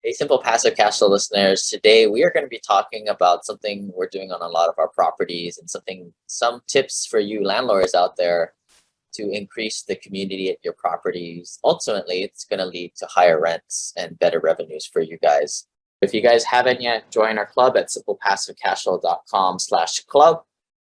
Hey, Simple Passive Cashflow listeners. Today we are going to be talking about something we're doing on a lot of our properties and some tips for you landlords out there to increase the community at your properties. Ultimately, it's going to lead to higher rents and better revenues for you guys. If you guys haven't yet, join our club at simplepassivecashflow.com/club.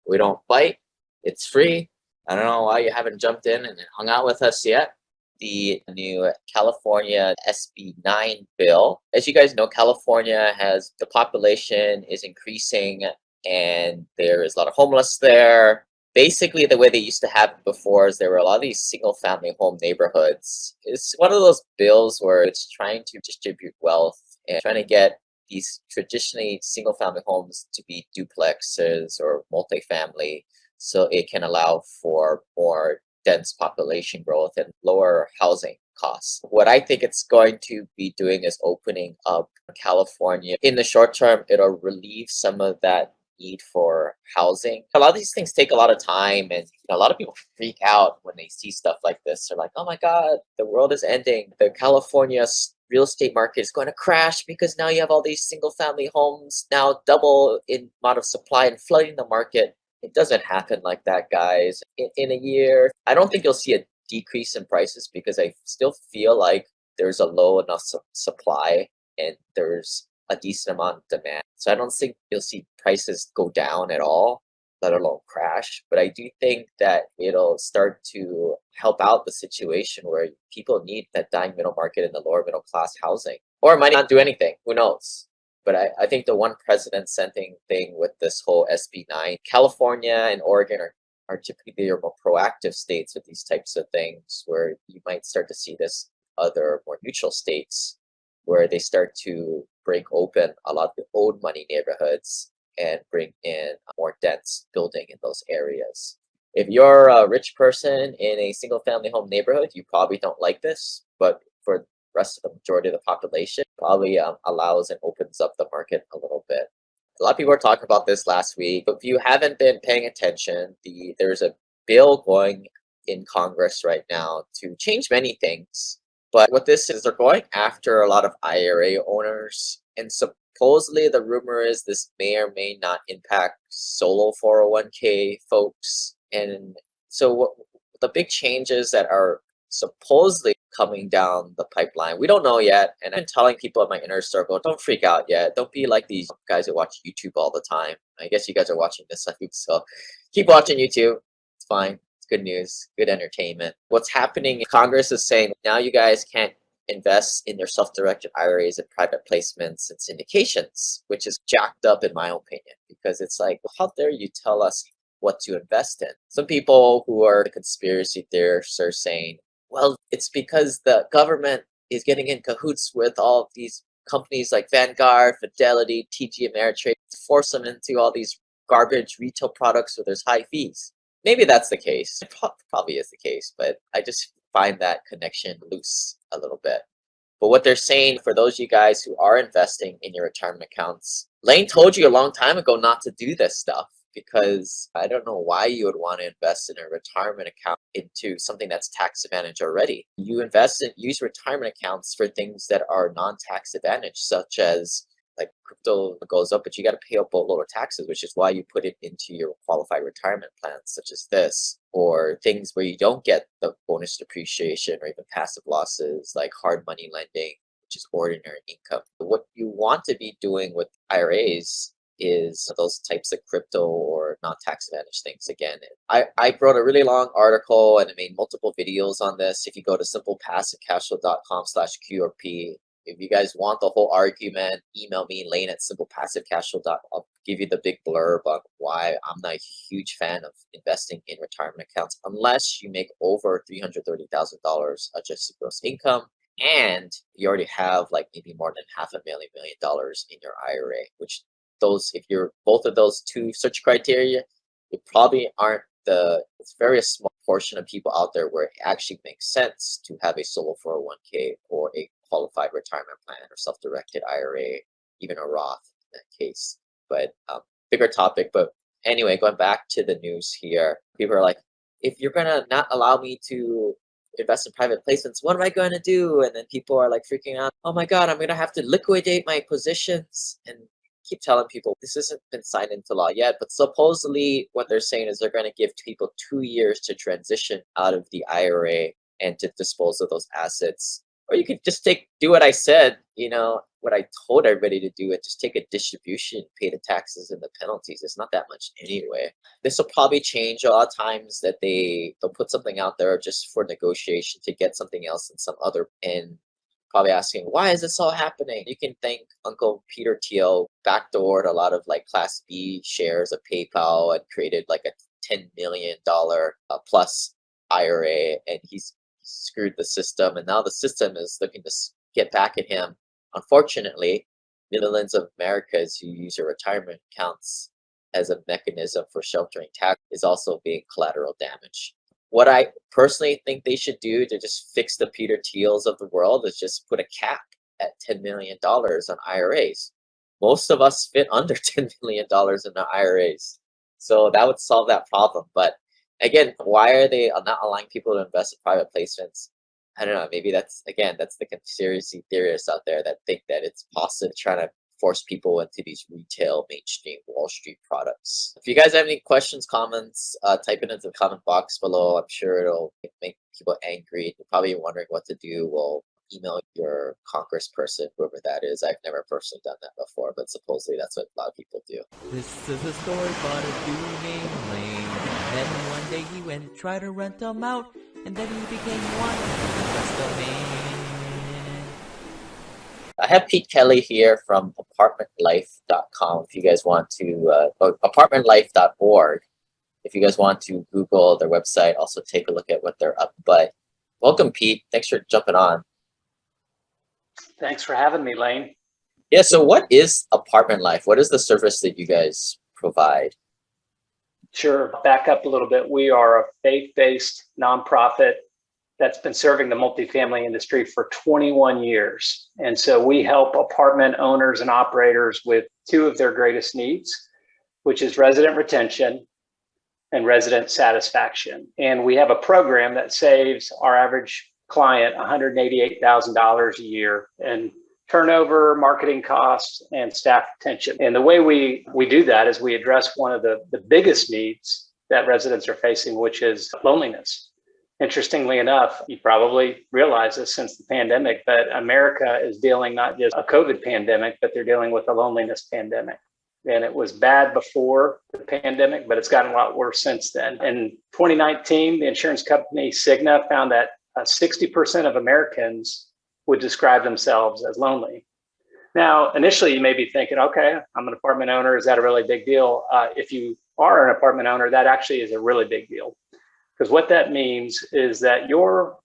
We don't bite. It's free. I don't know why you haven't jumped in and hung out with us yet. The new California SB 9 bill. As you guys know, California has the population is increasing and there is a lot of homeless there. Basically, the way they used to have it before is there were a lot of these single family home neighborhoods. It's one of those bills where it's trying to distribute wealth and trying to get these traditionally single family homes to be duplexes or multifamily so it can allow for more dense population growth and lower housing costs. What I think it's going to be doing is opening up California. In the short term, it'll relieve some of that need for housing. A lot of these things take a lot of time, and a lot of people freak out when they see stuff like this. They're like, oh my God, the world is ending. The California real estate market is going to crash because now you have all these single family homes now double in amount of supply and flooding the market. It doesn't happen like that, guys. In a year, I don't think you'll see a decrease in prices because I still feel like there's a low enough supply and there's a decent amount of demand. So I don't think you'll see prices go down at all, let alone crash. But I do think that it'll start to help out the situation where people need that dying middle market and the lower middle class housing. Or it might not do anything. Who knows? But I think the one precedent setting thing with this whole SB 9, California and Oregon are typically your more proactive states with these types of things, where you might start to see this other more neutral states where they start to break open a lot of the old money neighborhoods and bring in a more dense building in those areas. If you're a rich person in a single family home neighborhood, you probably don't like this, but for rest of the majority of the population probably allows and opens up the market a little bit. A lot of people were talking about this last week, but if you haven't been paying attention, there's a bill going in Congress right now to change many things. But what this is, they're going after a lot of IRA owners, and supposedly the rumor is this may or may not impact solo 401k folks. And so the big changes that are supposedly coming down the pipeline. We don't know yet. And I'm telling people in my inner circle, don't freak out yet. Don't be like these guys who watch YouTube all the time. I guess you guys are watching this, so keep watching YouTube. It's fine. It's good news, good entertainment. What's happening, Congress is saying now you guys can't invest in their self-directed IRAs and private placements and syndications, which is jacked up in my opinion, because it's like, well, how dare you tell us what to invest in? Some people who are the conspiracy theorists are saying, well, it's because the government is getting in cahoots with all of these companies like Vanguard, Fidelity, TD Ameritrade to force them into all these garbage retail products where there's high fees. Maybe that's the case. It probably is the case, but I just find that connection loose a little bit. But what they're saying for those of you guys who are investing in your retirement accounts, Lane told you a long time ago not to do this stuff, because I don't know why you would want to invest in a retirement account into something that's tax advantage already. You use retirement accounts for things that are non-tax advantage, such as like crypto goes up, but you got to pay a boatload of taxes, which is why you put it into your qualified retirement plans, such as this, or things where you don't get the bonus depreciation or even passive losses like hard money lending, which is ordinary income. What you want to be doing with IRAs is those types of crypto or non-tax advantage things. Again, I wrote a really long article and I made multiple videos on this. If you go to simplepassivecashflow.com/QRP, if you guys want the whole argument, email me, Lane at SimplePassiveCashflow. I'll give you the big blurb on why I'm not a huge fan of investing in retirement accounts unless you make over $330,000 adjusted gross income and you already have like maybe more than $500,000 in your IRA, which if you're both of those two search criteria, it probably aren't it's very small portion of people out there where it actually makes sense to have a solo 401k or a qualified retirement plan or self-directed IRA, even a Roth in that case. But bigger topic. But anyway, going back to the news here, people are like, if you're gonna not allow me to invest in private placements. What am I going to do? And then people are like freaking out. Oh my God, I'm going to have to liquidate my positions. And keep telling people this hasn't been signed into law yet, but supposedly what they're saying is they're going to give people 2 years to transition out of the IRA and to dispose of those assets. Or you could just do what I said, what I told everybody to do, and just take a distribution, pay the taxes and the penalties. It's not that much anyway. This will probably change a lot of times that they'll put something out there just for negotiation to get something else in some other, and probably asking, why is this all happening? You can thank Uncle Peter Thiel backdoored a lot of like Class B shares of PayPal and created like a $10 million plus IRA, and he's screwed the system, and now the system is looking to get back at him. Unfortunately, millions of Americans who use their retirement accounts as a mechanism for sheltering tax is also being collateral damage. What I personally think they should do to just fix the Peter Thiels of the world is just put a cap at $10 million on IRAs. Most of us fit under $10 million in our IRAs. So that would solve that problem. But again, why are they not allowing people to invest in private placements? I don't know. Maybe that's the conspiracy theorists out there that think that it's possible trying to force people into these retail, mainstream Wall Street products. If you guys have any questions, comments, type it into the comment box below. I'm sure it'll make people angry. You're probably wondering what to do. Well, email your congressperson, whoever that is. I've never personally done that before, but supposedly that's what a lot of people do. This is a story about a dude named Lane. Then one day he went to try to rent them out, and then he became one of the best of men. I have Pete Kelly here from apartmentlife.com. If you guys want to, apartmentlife.org. If you guys want to Google their website, also take a look at what they're up. But welcome, Pete. Thanks for jumping on. Thanks for having me, Lane. Yeah, so what is Apartment Life? What is the service that you guys provide? Sure. Back up a little bit. We are a faith-based nonprofit that's been serving the multifamily industry for 21 years. And so we help apartment owners and operators with two of their greatest needs, which is resident retention and resident satisfaction. And we have a program that saves our average client $188,000 a year in turnover, marketing costs, and staff retention. And the way we do that is we address one of the biggest needs that residents are facing, which is loneliness. Interestingly enough, you probably realize this since the pandemic, but America is dealing not just a COVID pandemic, but they're dealing with a loneliness pandemic. And it was bad before the pandemic, but it's gotten a lot worse since then. In 2019, the insurance company Cigna found that 60% of Americans would describe themselves as lonely. Now, initially, you may be thinking, okay, I'm an apartment owner. Is that a really big deal? If you are an apartment owner, that actually is a really big deal. Because what that means is that your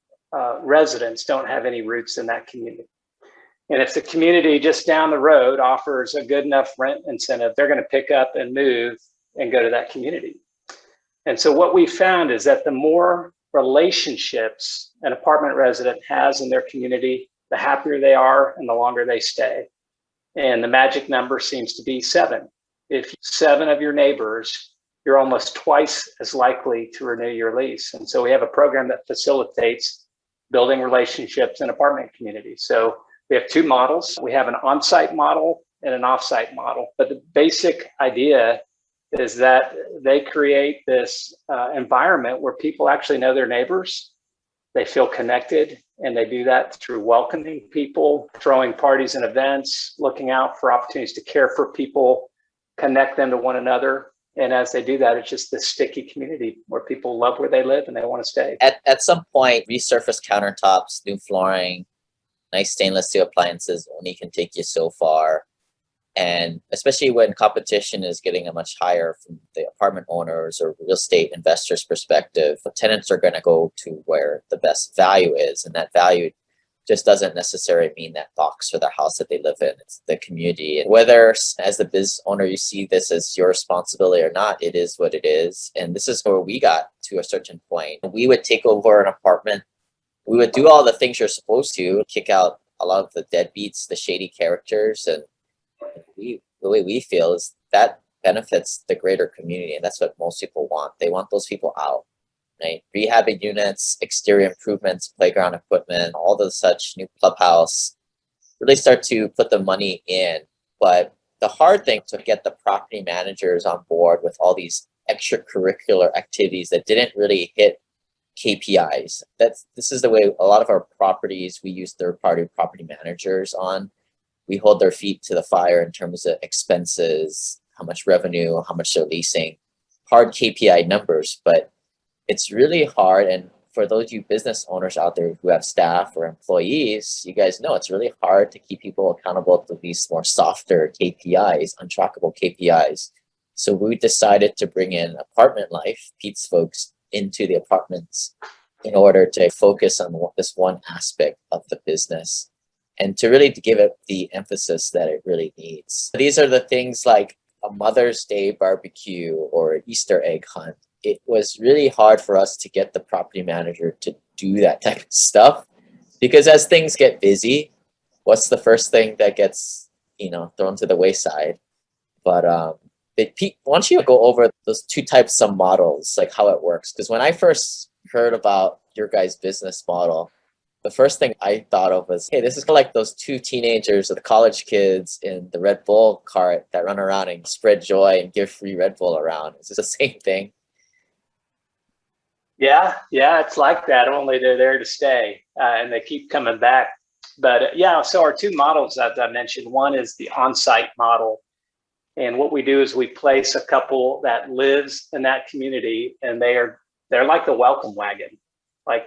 residents don't have any roots in that community. And if the community just down the road offers a good enough rent incentive, they're going to pick up and move and go to that community. And so what we found is that the more relationships an apartment resident has in their community, the happier they are and the longer they stay. And the magic number seems to be 7. If 7 of your neighbors, you're almost twice as likely to renew your lease. And so we have a program that facilitates building relationships in apartment communities. So we have 2 models. We have an on-site model and an off-site model. But the basic idea is that they create this environment where people actually know their neighbors. They feel connected, and they do that through welcoming people, throwing parties and events, looking out for opportunities to care for people, connect them to one another. And as they do that, it's just this sticky community where people love where they live and they want to stay. At some point, resurfaced countertops, new flooring, nice stainless steel appliances only can take you so far. And especially when competition is getting a much higher from the apartment owners or real estate investors' perspective, tenants are going to go to where the best value is. And that value just doesn't necessarily mean that box or the house that they live in. It's the community. And whether as the business owner you see this as your responsibility or not, it is what it is. And this is where we got to a certain point. We would take over an apartment. We would do all the things you're supposed to, kick out a lot of the deadbeats, the shady characters. And the way we feel is that benefits the greater community. And that's what most people want. They want those people out. right? Rehabbing units, exterior improvements, playground equipment, all the such, new clubhouse, really start to put the money in. But the hard thing to get the property managers on board with all these extracurricular activities that didn't really hit KPIs. This is the way a lot of our properties, we use third-party property managers on. We hold their feet to the fire in terms of expenses, how much revenue, how much they're leasing, hard KPI numbers, but it's really hard. And for those of you business owners out there who have staff or employees, you guys know it's really hard to keep people accountable to these more softer KPIs, untrackable KPIs. So we decided to bring in Apartment Life, Pete's folks, into the apartments in order to focus on this one aspect of the business and to really give it the emphasis that it really needs. These are the things like a Mother's Day barbecue or Easter egg hunt. It was really hard for us to get the property manager to do that type of stuff because as things get busy, what's the first thing that gets, thrown to the wayside? But Pete, why don't you go over those two types of models, like how it works? Because when I first heard about your guys' business model, the first thing I thought of was, hey, this is like those two teenagers or the college kids in the Red Bull cart that run around and spread joy and give free Red Bull around. Is this the same thing? Yeah, it's like that, only they're there to stay and they keep coming back. But so our two models, as I mentioned, one is the on-site model. And what we do is we place a couple that lives in that community and they're like the welcome wagon. Like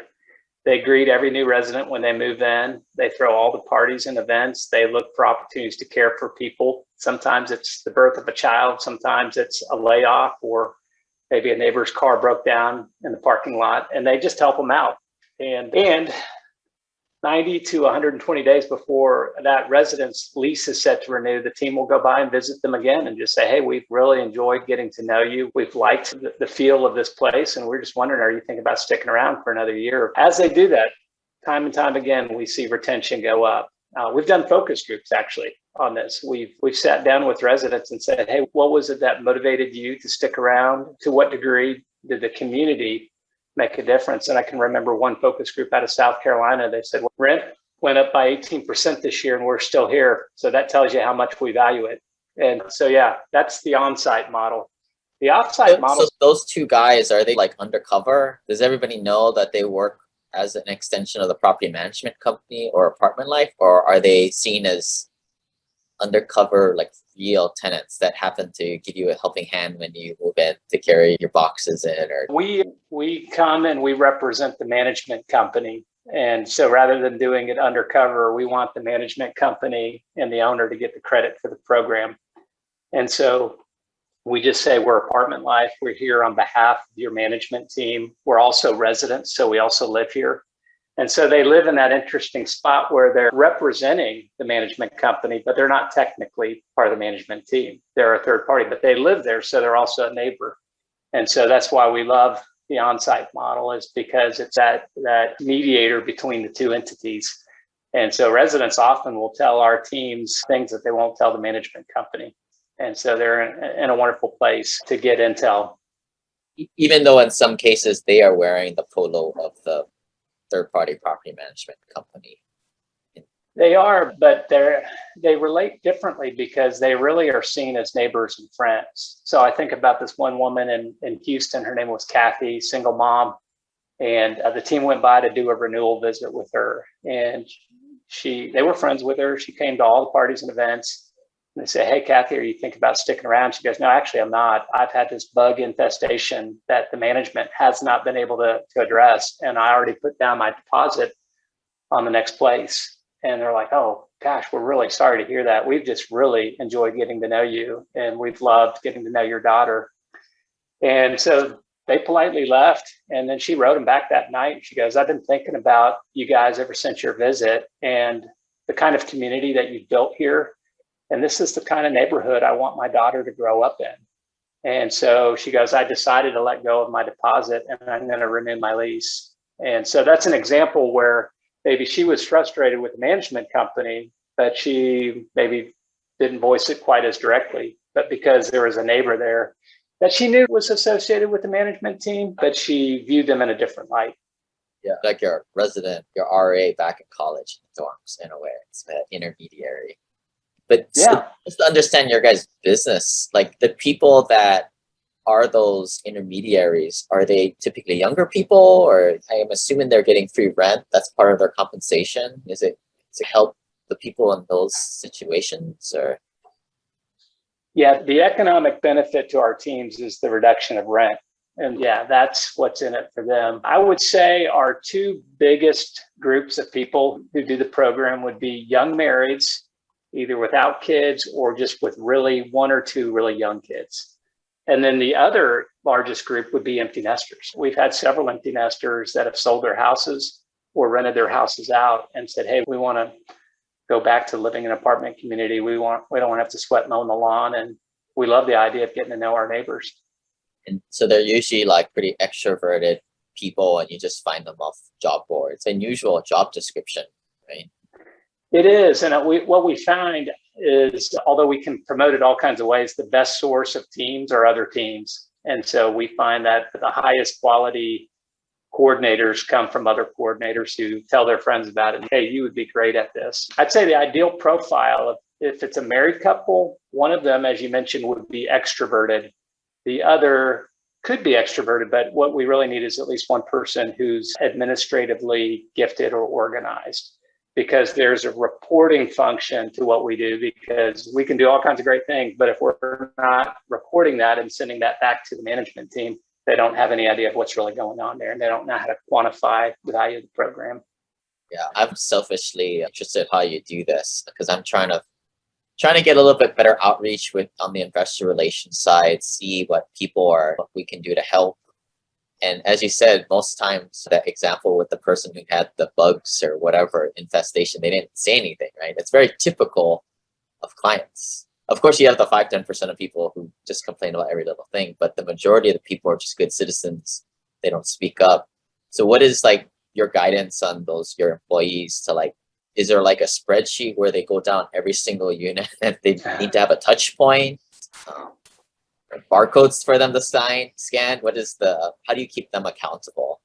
they greet every new resident when they move in. They throw all the parties and events. They look for opportunities to care for people. Sometimes it's the birth of a child. Sometimes it's a layoff or maybe a neighbor's car broke down in the parking lot and they just help them out. And 90 to 120 days before that resident's lease is set to renew, the team will go by and visit them again and just say, hey, we've really enjoyed getting to know you. We've liked the feel of this place. And we're just wondering, are you thinking about sticking around for another year? As they do that, time and time again, we see retention go up. We've done focus groups actually on this. We've sat down with residents and said, hey, what was it that motivated you to stick around? To what degree did the community make a difference? And I can remember one focus group out of South Carolina. They said, well, rent went up by 18% this year and we're still here. So that tells you how much we value it. And so, that's the on-site model. The off-site model. So those two guys, are they like undercover? Does everybody know that they work as an extension of the property management company or Apartment Life? Or are they seen as undercover, like real tenants that happen to give you a helping hand when you move in to carry your boxes in? Or we come and we represent the management company. And so rather than doing it undercover, we want the management company and the owner to get the credit for the program. And so we just say we're Apartment Life. We're here on behalf of your management team. We're also residents, so we also live here. And so they live in that interesting spot where they're representing the management company, but they're not technically part of the management team. They're a third party, but they live there, so they're also a neighbor. And so that's why we love the on-site model, is because it's that mediator between the two entities. And so residents often will tell our teams things that they won't tell the management company. And so they're in a wonderful place to get intel. even though in some cases they are wearing the polo of the third-party property management company. They are, but they relate differently because they really are seen as neighbors and friends. So I think about this one woman in Houston. Her name was Kathy, single mom, and the team went by to do a renewal visit with her. And they were friends with her. She came to all the parties and events. And they say, "Hey, Kathy, are you thinking about sticking around?" She goes, "No, actually, I'm not. I've had this bug infestation that the management has not been able to address, and I already put down my deposit on the next place." And they're like, "Oh, gosh, we're really sorry to hear that. We've just really enjoyed getting to know you, and we've loved getting to know your daughter." And so they politely left. And then she wrote him back that night. She goes, "I've been thinking about you guys ever since your visit and the kind of community that you've built here. And this is the kind of neighborhood I want my daughter to grow up in." And so she goes, "I decided to let go of my deposit and I'm going to renew my lease." And so that's an example where maybe she was frustrated with the management company, but she maybe didn't voice it quite as directly. But because there was a neighbor there, that she knew was associated with the management team, but she viewed them in a different light. Yeah, like your resident, your RA back in college dorms in a way. It's an intermediary. But so just to understand your guys' business, like the people that are those intermediaries, are they typically younger people, or I am assuming they're getting free rent? That's part of their compensation. Is it to help the people in those situations, or? Yeah, the economic benefit to our teams is the reduction of rent. And yeah, that's what's in it for them. I would say our two biggest groups of people who do the program would be young marrieds, either without kids or just with really one or two really young kids. And then the other largest group would be empty nesters. We've had several empty nesters that have sold their houses or rented their houses out and said, hey, we want to go back to living in an apartment community. We don't want to have to sweat mowing the lawn. And we love the idea of getting to know our neighbors. And so they're usually like pretty extroverted people, and you just find them off job boards. Unusual job description, right? It is. And what we find is, although we can promote it all kinds of ways, the best source of teams are other teams. And so we find that the highest quality coordinators come from other coordinators who tell their friends about it. Hey, you would be great at this. I'd say the ideal profile of, if it's a married couple, one of them, as you mentioned, would be extroverted. The other could be extroverted, but what we really need is at least one person who's administratively gifted or organized, because there's a reporting function to what we do, because we can do all kinds of great things, but if we're not reporting that and sending that back to the management team, they don't have any idea of what's really going on there, and they don't know how to quantify the value of the program. Yeah, I'm selfishly interested how you do this, because I'm trying to get a little bit better outreach on the investor relations side, see what we can do to help. And as you said, most times that example with the person who had the bugs or whatever infestation, they didn't say anything, right? It's very typical of clients. Of course, you have the 5-10% of people who just complain about every little thing, but the majority of the people are just good citizens. They don't speak up. So what is like your guidance on your employees to like, is there like a spreadsheet where they go down every single unit and they need to have a touch point? Barcodes for them to scan? How do you keep them accountable?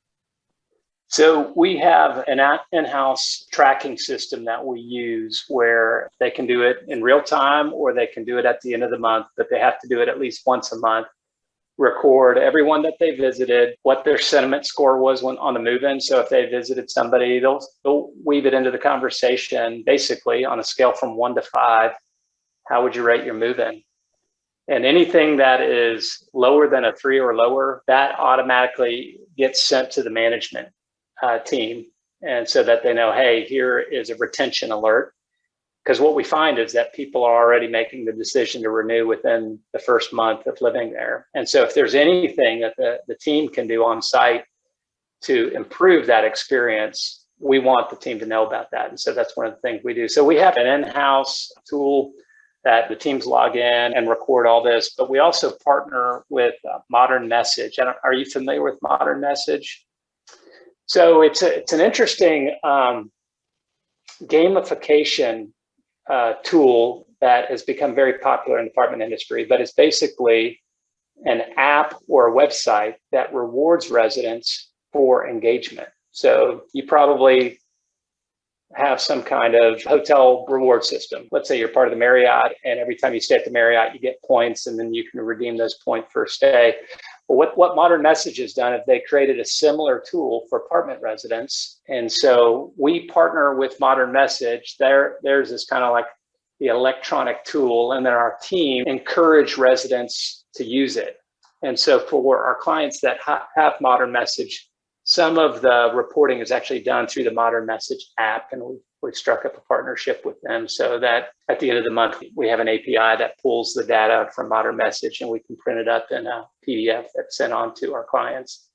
So we have an in-house tracking system that we use where they can do it in real time, or they can do it at the end of the month, but they have to do it at least once a month. Record everyone that they visited, what their sentiment score was on the move-in. So if they visited somebody, they'll weave it into the conversation, basically on a scale from 1 to 5. How would you rate your move-in? And anything that is lower than a 3 or lower, that automatically gets sent to the management team. And so that they know, hey, here is a retention alert. Because what we find is that people are already making the decision to renew within the first month of living there. And so if there's anything that the team can do on site to improve that experience, we want the team to know about that. And so that's one of the things we do. So we have an in-house tool that the teams log in and record all this, but we also partner with Modern Message. Are you familiar with Modern Message? So it's an interesting gamification tool that has become very popular in the apartment industry, but it's basically an app or a website that rewards residents for engagement. So you probably have some kind of hotel reward system. Let's say you're part of the Marriott, and every time you stay at the Marriott, you get points, and then you can redeem those points for a stay. But what Modern Message has done is they created a similar tool for apartment residents. And so we partner with Modern Message. Theirs is kind of like the electronic tool, and then our team encourage residents to use it. And so for our clients that have Modern Message, some of the reporting is actually done through the Modern Message app, and we've struck up a partnership with them so that at the end of the month, we have an API that pulls the data from Modern Message, and we can print it up in a PDF that's sent on to our clients.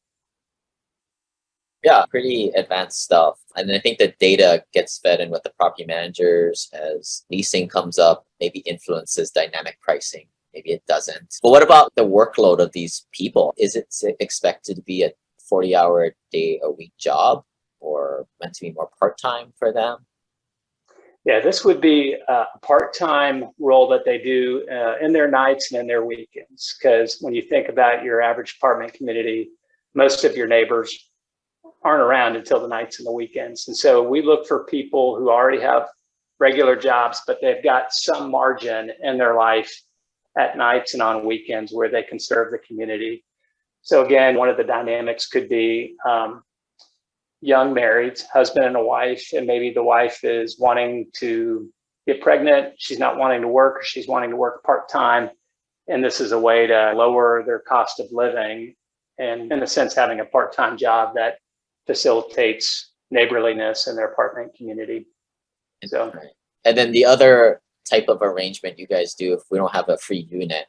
Yeah, pretty advanced stuff. And I think the data gets fed in with the property managers as leasing comes up, maybe influences dynamic pricing. Maybe it doesn't. But what about the workload of these people? Is it expected to be a 40-hour-a-day-a-week job, or meant to be more part-time for them? Yeah, this would be a part-time role that they do in their nights and in their weekends. Because when you think about your average apartment community, most of your neighbors aren't around until the nights and the weekends. And so we look for people who already have regular jobs, but they've got some margin in their life at nights and on weekends where they can serve the community. So again, one of the dynamics could be young marrieds, husband and a wife, and maybe the wife is wanting to get pregnant. She's not wanting to work, or she's wanting to work part-time. And this is a way to lower their cost of living. And in a sense, having a part-time job that facilitates neighborliness in their apartment community. So, Right. And then the other type of arrangement you guys do, if we don't have a free unit,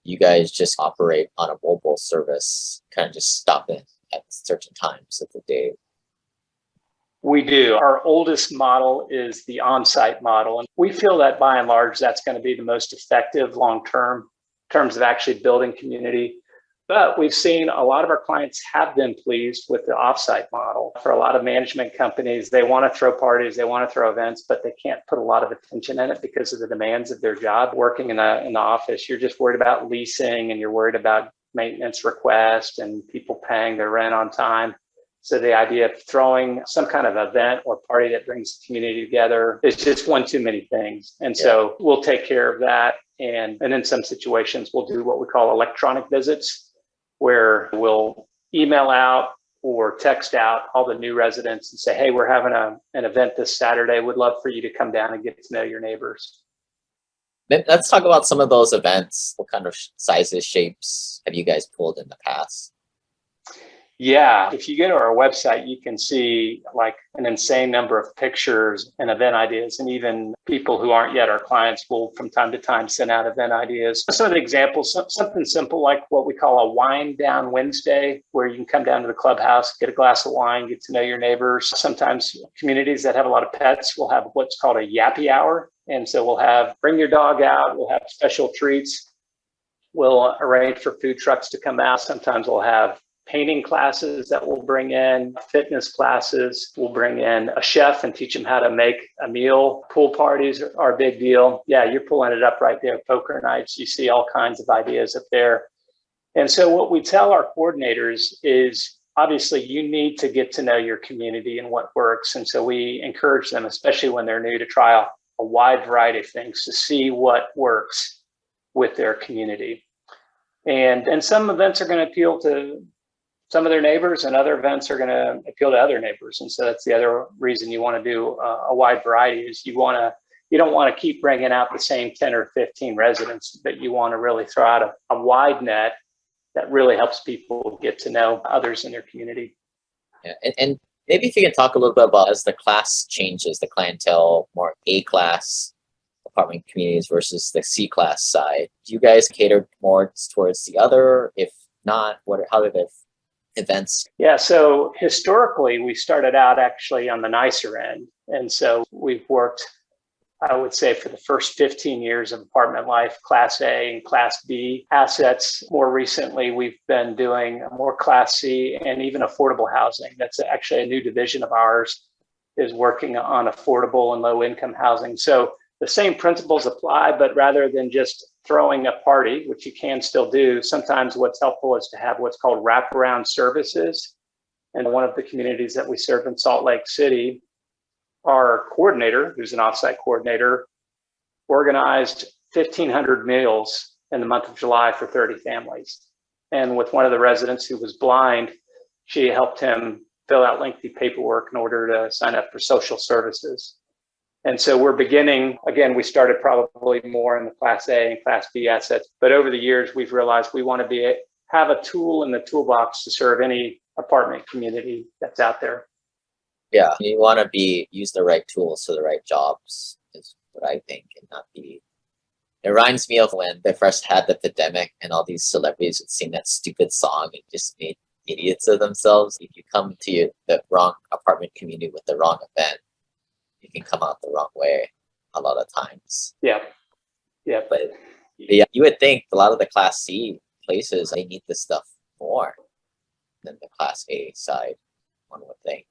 you guys just operate on a mobile service, kind of just stop in at certain times of the day. we do. Our oldest model is the on-site model. And we feel that by and large, that's going to be the most effective long-term in terms of actually building community. But we've seen a lot of our clients have been pleased with the off-site model. For a lot of management companies, they want to throw parties, they want to throw events, but they can't put a lot of attention in it because of the demands of their job. Working in the office, you're just worried about leasing and you're worried about maintenance requests and people paying their rent on time. So the idea of throwing some kind of event or party that brings the community together is just one too many things. And so we'll take care of that. And in some situations, we'll do what we call electronic visits, where we'll email out or text out all the new residents and say, hey, we're having an event this Saturday. Would love for you to come down and get to know your neighbors. Let's talk about some of those events. What kind of sizes, shapes have you guys pulled in the past? Yeah, if you go to our website, you can see like an insane number of pictures and event ideas. And even people who aren't yet our clients will from time to time send out event ideas. Some of the examples, something simple like what we call a wine down Wednesday, where you can come down to the clubhouse, get a glass of wine, get to know your neighbors. Sometimes communities that have a lot of pets will have what's called a yappy hour. And so we'll have bring your dog out, we'll have special treats. We'll arrange for food trucks to come out. Sometimes we'll have painting classes that we'll bring in, fitness classes. We'll bring in a chef and teach them how to make a meal. Pool parties are a big deal. Yeah, you're pulling it up right there. Poker nights, you see all kinds of ideas up there. And so what we tell our coordinators is obviously you need to get to know your community and what works. And so we encourage them, especially when they're new, to try a wide variety of things to see what works with their community. And some events are going to appeal to some of their neighbors, and other events are going to appeal to other neighbors. And so that's the other reason you want to do a wide variety is you don't want to keep bringing out the same 10 or 15 residents, but you want to really throw out a wide net that really helps people get to know others in their community. Yeah, and maybe if you can talk a little bit about as the class changes, the clientele, more A-class apartment communities versus the C-class side. Do you guys cater more towards the other? If not, how do the events? Yeah, so historically, we started out actually on the nicer end. And so we've worked, I would say, for the first 15 years of apartment life, Class A and Class B assets. More recently, we've been doing more Class C and even affordable housing. That's actually a new division of ours, is working on affordable and low income housing. So the same principles apply, but rather than just throwing a party, which you can still do, sometimes what's helpful is to have what's called wraparound services. And one of the communities that we serve in Salt Lake City, our coordinator, who's an offsite coordinator, organized 1,500 meals in the month of July for 30 families. And with one of the residents who was blind, she helped him fill out lengthy paperwork in order to sign up for social services. And so we're beginning, again, we started probably more in the Class A and Class B assets, but over the years, we've realized we want to have a tool in the toolbox to serve any apartment community that's out there. Yeah, you want to use the right tools for the right jobs is what I think, and not be. It reminds me of when they first had the pandemic and all these celebrities would sing that stupid song and just made idiots of themselves. If you come to the wrong apartment community with the wrong event, you can come out the wrong way a lot of times. Yeah. But yeah, you would think a lot of the Class C places, they need this stuff more than the Class A side, one would think.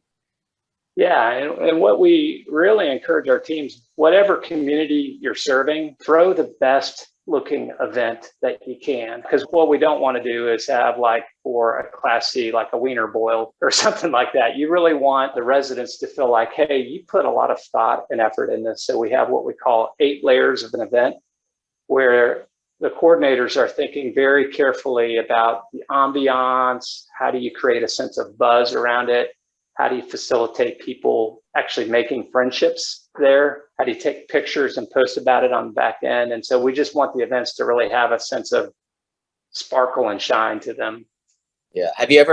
Yeah, and what we really encourage our teams, whatever community you're serving, throw the best looking event that you can. Because what we don't want to do is have like for a Class C, like a wiener boil or something like that. You really want the residents to feel like, hey, you put a lot of thought and effort in this. So we have what we call 8 layers of an event where the coordinators are thinking very carefully about the ambiance. How do you create a sense of buzz around it? How do you facilitate people actually making friendships there? How do you take pictures and post about it on the back end? And so we just want the events to really have a sense of sparkle and shine to them. Yeah. Have you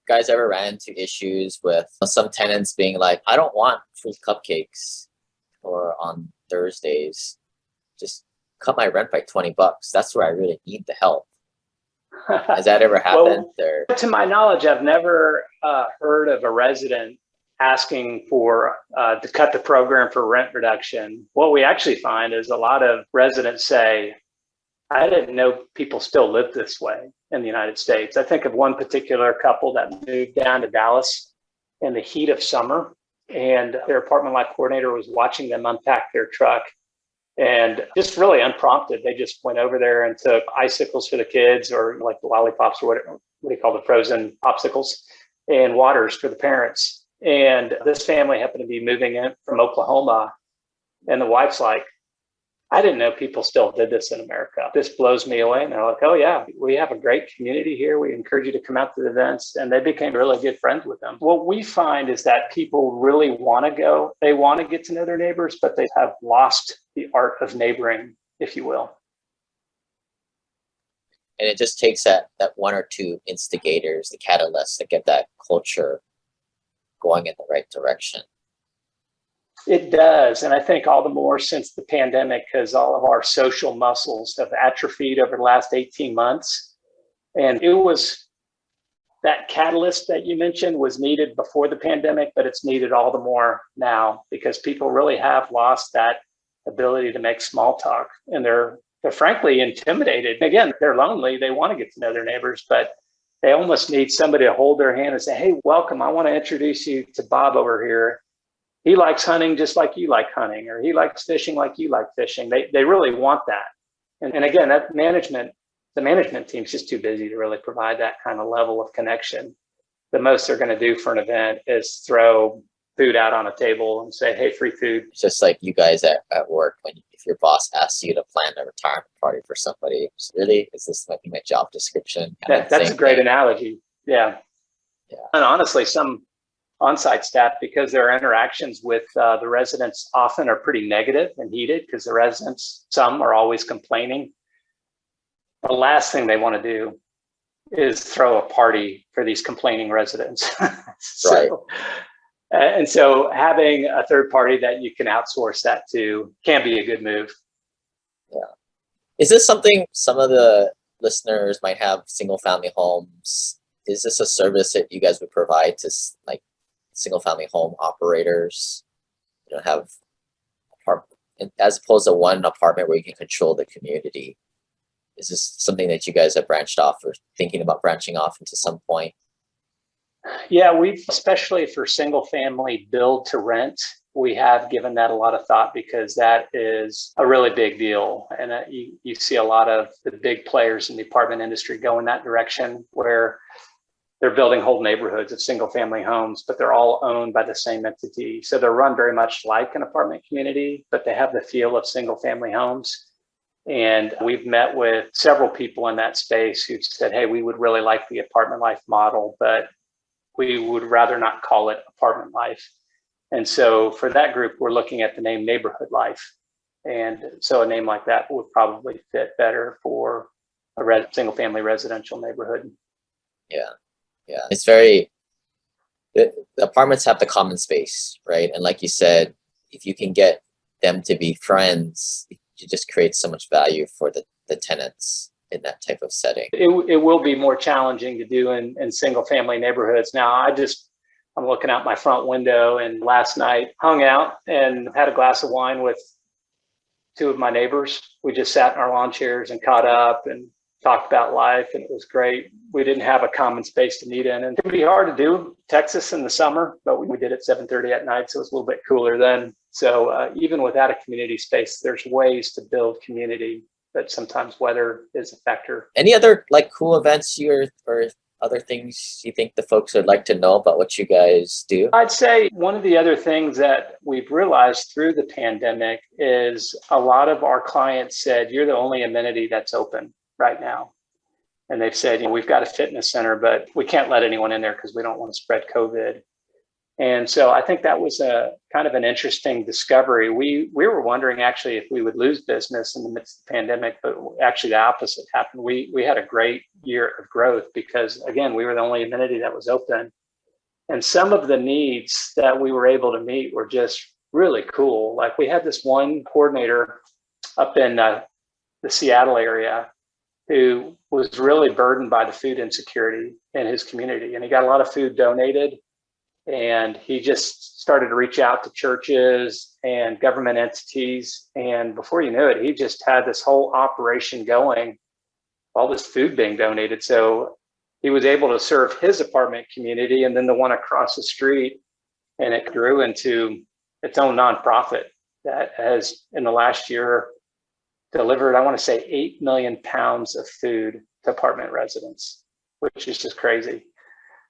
guys ever ran into issues with some tenants being like, I don't want free cupcakes or on Thursdays, just cut my rent by $20. That's where I really need the help. Has that ever happened? Well, to my knowledge, I've never heard of a resident asking for to cut the program for rent reduction. What we actually find is a lot of residents say, I didn't know people still live this way in the United States. I think of one particular couple that moved down to Dallas in the heat of summer, and their apartment life coordinator was watching them unpack their truck. And just really unprompted, they just went over there and took icicles for the kids, or like the lollipops, or what do you call the frozen popsicles, and waters for the parents. And this family happened to be moving in from Oklahoma. And the wife's like, I didn't know people still did this in America. This blows me away. And they're like, oh yeah, we have a great community here. We encourage you to come out to the events. And they became really good friends with them. What we find is that people really want to go. They want to get to know their neighbors, but they have lost the art of neighboring, if you will. And it just takes that one or two instigators, the catalysts, to get that culture going in the right direction. It does. And I think all the more since the pandemic, because all of our social muscles have atrophied over the last 18 months. And it was that catalyst that you mentioned was needed before the pandemic, but it's needed all the more now because people really have lost that ability to make small talk. And they're frankly intimidated. Again, they're lonely. They want to get to know their neighbors, but they almost need somebody to hold their hand and say, hey, welcome. I want to introduce you to Bob over here. He likes hunting just like you like hunting, or he likes fishing like you like fishing. They really want that. And again, the management team's just too busy to really provide that kind of level of connection. The most they're going to do for an event is throw food out on a table and say, hey, free food. It's just like you guys at work, if your boss asks you to plan a retirement party for somebody, really, is this might be my job description? That's a great analogy. Yeah. And honestly, some on-site staff, because their interactions with the residents often are pretty negative and heated, because the residents, some are always complaining. The last thing they want to do is throw a party for these complaining residents. Right. And so having a third party that you can outsource that to can be a good move. Yeah. Is this something some of the listeners might have single family homes? Is this a service that you guys would provide to like single family home operators, have as opposed to one apartment where you can control the community? Is this something that you guys have branched off or thinking about branching off into some point? Yeah, we've, especially for single family build to rent, we have given that a lot of thought because that is a really big deal. And you see a lot of the big players in the apartment industry go in that direction where they're building whole neighborhoods of single family homes, but they're all owned by the same entity. So they're run very much like an apartment community, but they have the feel of single family homes. And we've met with several people in that space who said, hey, we would really like the apartment life model, but we would rather not call it apartment life. And so for that group, we're looking at the name neighborhood life. And so a name like that would probably fit better for a single family residential neighborhood. Yeah. It's the apartments have the common space, right? And like you said, if you can get them to be friends, you just create so much value for the tenants in that type of setting. It will be more challenging to do in single family neighborhoods. Now, I'm looking out my front window, and last night hung out and had a glass of wine with two of my neighbors. We just sat in our lawn chairs and caught up and talked about life, and it was great. We didn't have a common space to meet in, and it would be hard to do Texas in the summer, but we did it 7:30 at night, so it was a little bit cooler then. So even without a community space, there's ways to build community, but sometimes weather is a factor. Any other like cool events or other things you think the folks would like to know about what you guys do? I'd say one of the other things that we've realized through the pandemic is a lot of our clients said, you're the only amenity that's open right now. And they've said, we've got a fitness center, but we can't let anyone in there because we don't want to spread COVID. And so I think that was a kind of an interesting discovery. We were wondering actually if we would lose business in the midst of the pandemic, but actually the opposite happened. We had a great year of growth because, again, we were the only amenity that was open. And some of the needs that we were able to meet were just really cool. Like we had this one coordinator up in the Seattle area who was really burdened by the food insecurity in his community. And he got a lot of food donated. And he just started to reach out to churches and government entities. And before you knew it, he just had this whole operation going, all this food being donated. So he was able to serve his apartment community and then the one across the street. And it grew into its own nonprofit that has, in the last year, delivered, I want to say, 8 million pounds of food to apartment residents, which is just crazy.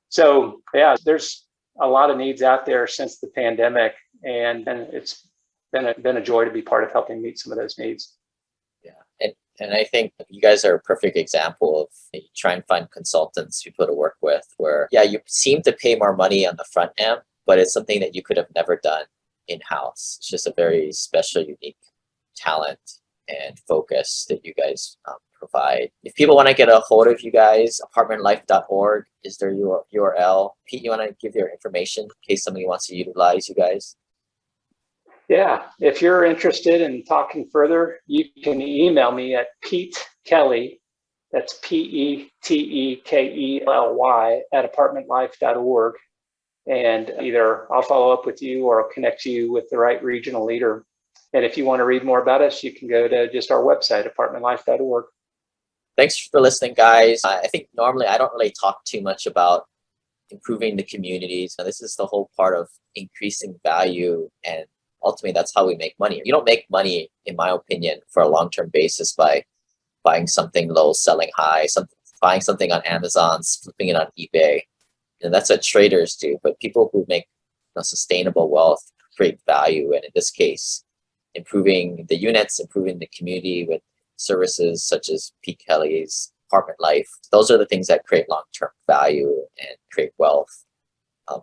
So, yeah, there's a lot of needs out there since the pandemic, and it's been a joy to be part of helping meet some of those needs. Yeah, and I think you guys are a perfect example of you try and find consultants people to work with where, yeah, you seem to pay more money on the front end, but it's something that you could have never done in-house. It's just a very special, unique talent and focus that you guys provide. If people want to get a hold of you guys, apartmentlife.org is their URL. Pete, you want to give your information in case somebody wants to utilize you guys? Yeah, if you're interested in talking further, you can email me at Pete Kelly, that's PeteKelly at apartmentlife.org. And either I'll follow up with you or I'll connect you with the right regional leader. And if you want to read more about us, you can go to just our website, apartmentlife.org. Thanks for listening, guys. I think normally I don't really talk too much about improving the communities. Now, this is the whole part of increasing value, and ultimately that's how we make money. You don't make money, in my opinion, for a long-term basis by buying something low, selling high, buying something on Amazon, flipping it on eBay. And that's what traders do. But people who make sustainable wealth create value, and in this case, improving the units, improving the community with services such as Pete Kelly's Apartment Life. Those are the things that create long-term value and create wealth. I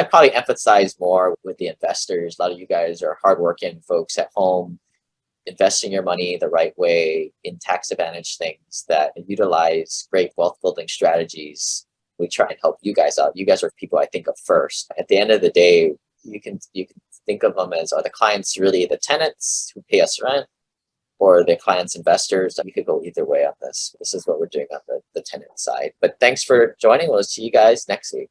probably empathize more with the investors. A lot of you guys are hardworking folks at home, investing your money the right way in tax advantage things that utilize great wealth building strategies. We try and help you guys out. You guys are people I think of first. At the end of the day, you can think of them as, are the clients really the tenants who pay us rent, or the clients investors? We could go either way on this. This is what we're doing on the tenant side. But thanks for joining. We'll see you guys next week.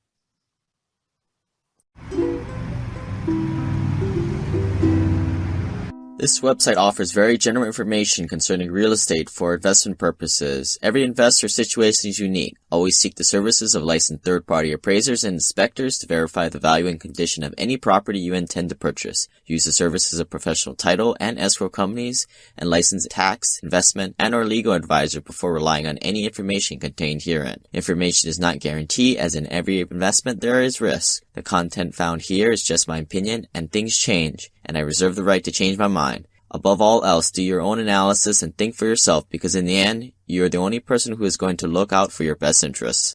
This website offers very general information concerning real estate for investment purposes. Every investor situation is unique. Always seek the services of licensed third-party appraisers and inspectors to verify the value and condition of any property you intend to purchase. Use the services of professional title and escrow companies and licensed tax, investment, and or legal advisor before relying on any information contained herein. Information is not guaranteed, as in every investment there is risk. The content found here is just my opinion, and things change, and I reserve the right to change my mind. Above all else, do your own analysis and think for yourself, because in the end, you are the only person who is going to look out for your best interests.